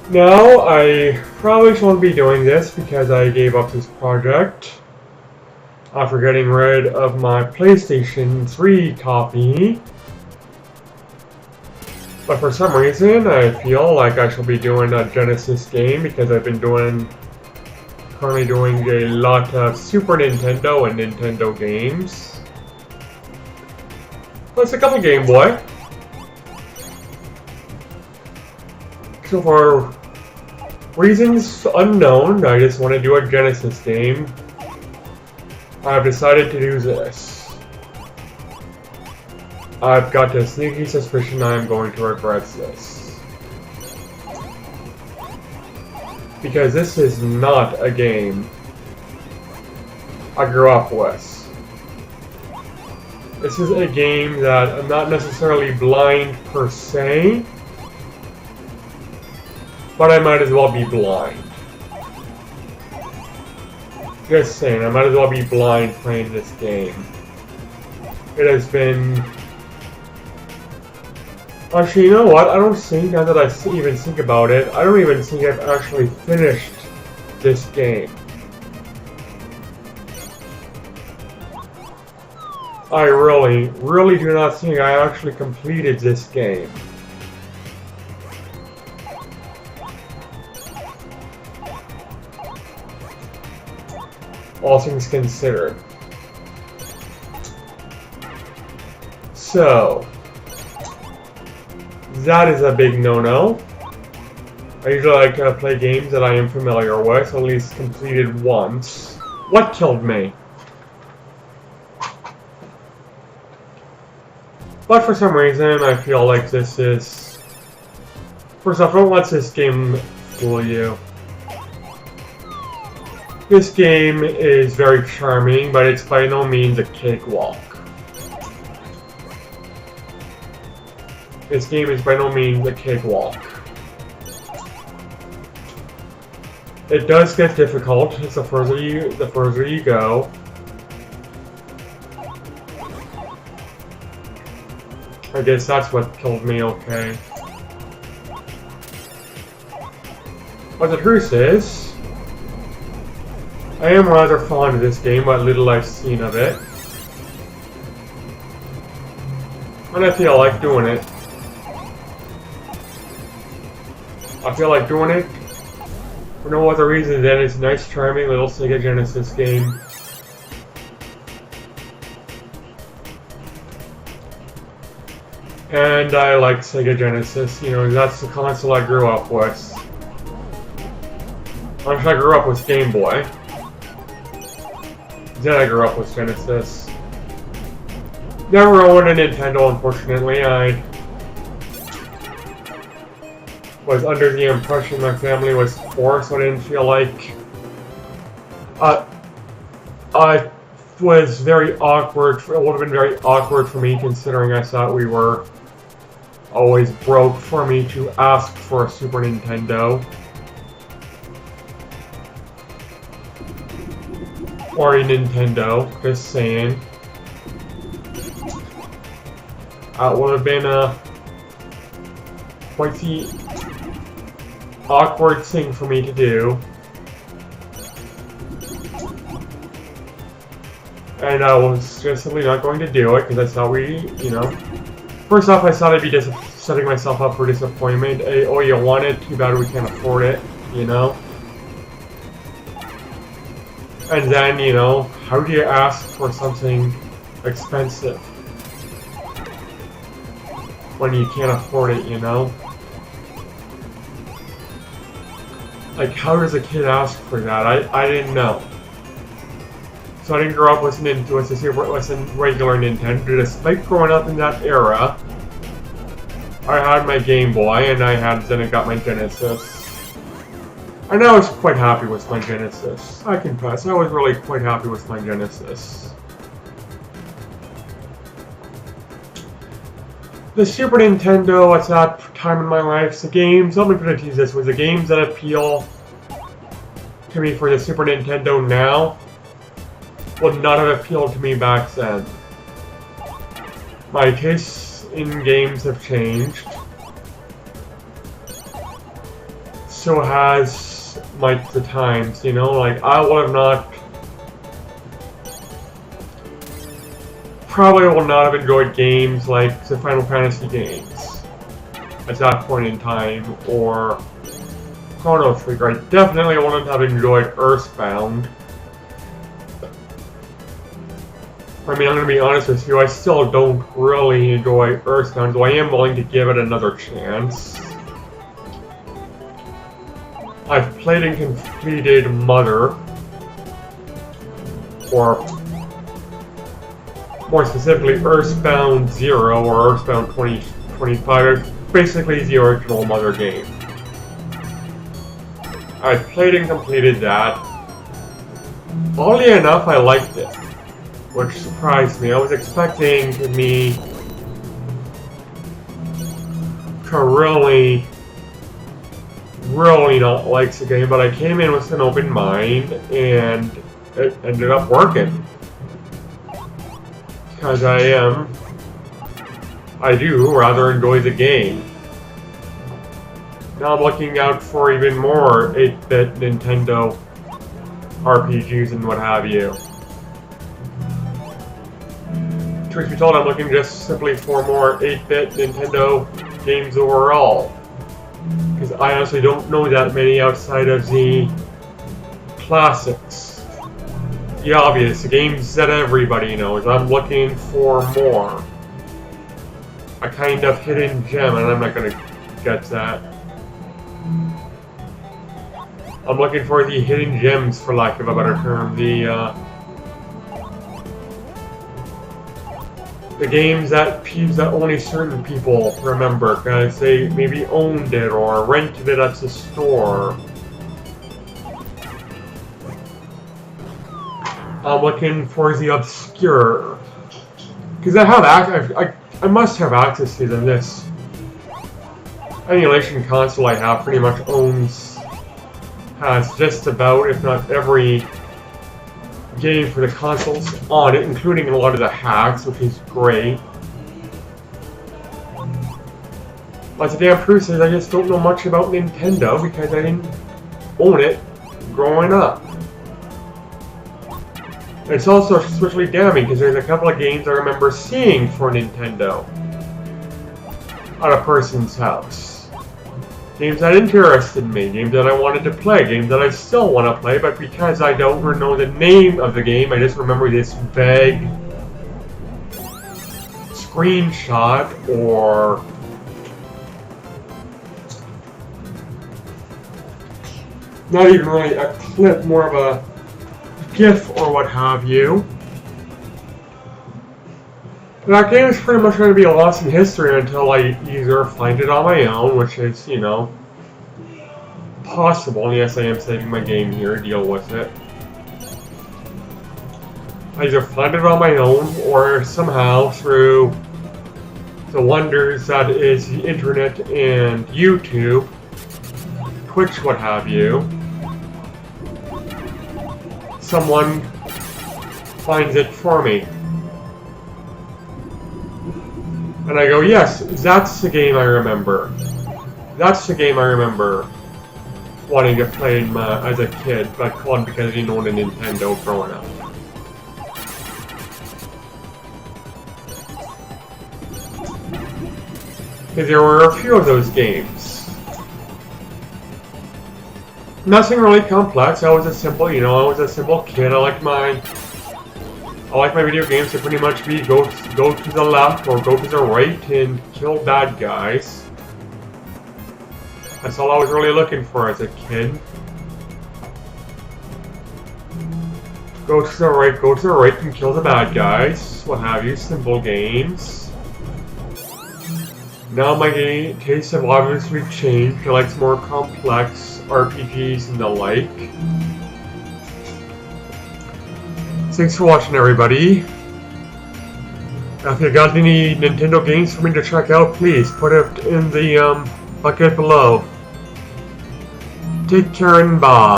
Now, I probably shouldn't be doing this because I gave up this project after getting rid of my PlayStation 3 copy. But for some reason, I feel like I should be doing a Genesis game because I've been currently doing a lot of Super Nintendo and Nintendo games. Plus a couple Game Boy. So for reasons unknown, I just want to do a Genesis game. I've decided to do this. I've got a sneaky suspicion I'm going to regret this. Because this is not a game I grew up with. This is a game that I'm not necessarily blind per se, but I might as well be blind. Just saying, I might as well be blind playing this game. It has been... Actually, you know what? I don't think, now that I even think about it, I don't even think I've actually finished this game. I really, really do not think I actually completed this game. All things considered. So, that is a big no-no. I usually like to play games that I am familiar with, at least completed once. What killed me? But for some reason, I feel like this is... First off, don't let this game fool you. This game is very charming, but it's by no means a cakewalk. This game is by no means a cakewalk. It does get difficult the further you go. I guess that's what killed me, okay. But the truth is, I am rather fond of this game, what little I've seen of it. And I feel like doing it. I feel like doing it for no other reason than it's a nice, charming little Sega Genesis game. And I like Sega Genesis, you know, that's the console I grew up with. Actually, I grew up with Game Boy. Then I grew up with Genesis. Never owned a Nintendo, unfortunately. I was under the impression my family was poor, so I didn't feel like... I was very awkward. It would have been very awkward for me, considering I thought we were always broke, for me to ask for a Super Nintendo. Or a Nintendo, just saying. It would have been quite the awkward thing for me to do. And I was just simply not going to do it, because I thought you know... First off, I thought I'd be setting myself up for disappointment. Oh, you want it? Too bad we can't afford it, you know? And then, you know, how do you ask for something expensive when you can't afford it, you know? Like, how does a kid ask for that? I didn't know. So I didn't grow up with a regular Nintendo. Despite growing up in that era, I had my Game Boy, and then I got my Genesis. And I was quite happy with my Genesis. I confess, I was really quite happy with my Genesis. The Super Nintendo at that time in my life, the games, let me put it to you this way, the games that appeal to me for the Super Nintendo now would not have appealed to me back then. My tastes in games have changed. so has like the times, you know, like I would have not, probably will not have enjoyed games like the Final Fantasy games at that point in time, or Chrono Trigger. I definitely wouldn't have enjoyed Earthbound. I mean, I'm going to be honest with you, I still don't really enjoy Earthbound, so I am willing to give it another chance. I've played and completed Mother, or more specifically Earthbound 0 or Earthbound 2025. It's basically the original Mother game. I've played and completed that. Oddly enough, I liked it, which surprised me. I was expecting me to really not like the game, but I came in with an open mind and it ended up working. Because I do rather enjoy the game. Now I'm looking out for even more 8-bit Nintendo RPGs and what have you. Truth be told, I'm looking just simply for more 8-bit Nintendo games overall. Because I honestly don't know that many outside of the classics. The obvious, the games that everybody knows. I'm looking for more. A kind of hidden gem, and I'm not going to get that. I'm looking for the hidden gems, for lack of a better term. The games that only certain people remember because they maybe owned it or rented it at the store. I'm looking for the obscure, because I must have access to them. This emulation console I have pretty much has just about, if not every game for the consoles on it, including a lot of the hacks, which is great. Like the damn proof says, I just don't know much about Nintendo because I didn't own it growing up. It's also especially damning because there's a couple of games I remember seeing for Nintendo at a person's house. Games that interested me, games that I wanted to play, games that I still want to play, but because I don't know the name of the game, I just remember this vague screenshot or not even really a clip, more of a GIF or what have you. That game is pretty much going to be a loss in history until I either find it on my own, which is, you know, possible. And yes, I am saving my game here, deal with it. I either find it on my own or somehow through the wonders that is the internet and YouTube, Twitch, what have you, someone finds it for me. And I go, yes, that's the game I remember. That's the game I remember wanting to play as a kid, but couldn't because I didn't own a Nintendo growing up. Because there were a few of those games. Nothing really complex. I was a simple, you know, I was a simple kid. I like my video games to pretty much be go to the left or go to the right and kill bad guys. That's all I was really looking for as a kid. Go to the right and kill the bad guys, what have you, simple games. Now my tastes have obviously changed. I like more complex RPGs and the like. Thanks for watching, everybody. If you got any Nintendo games for me to check out, please put it in the bucket below. Take care and bye.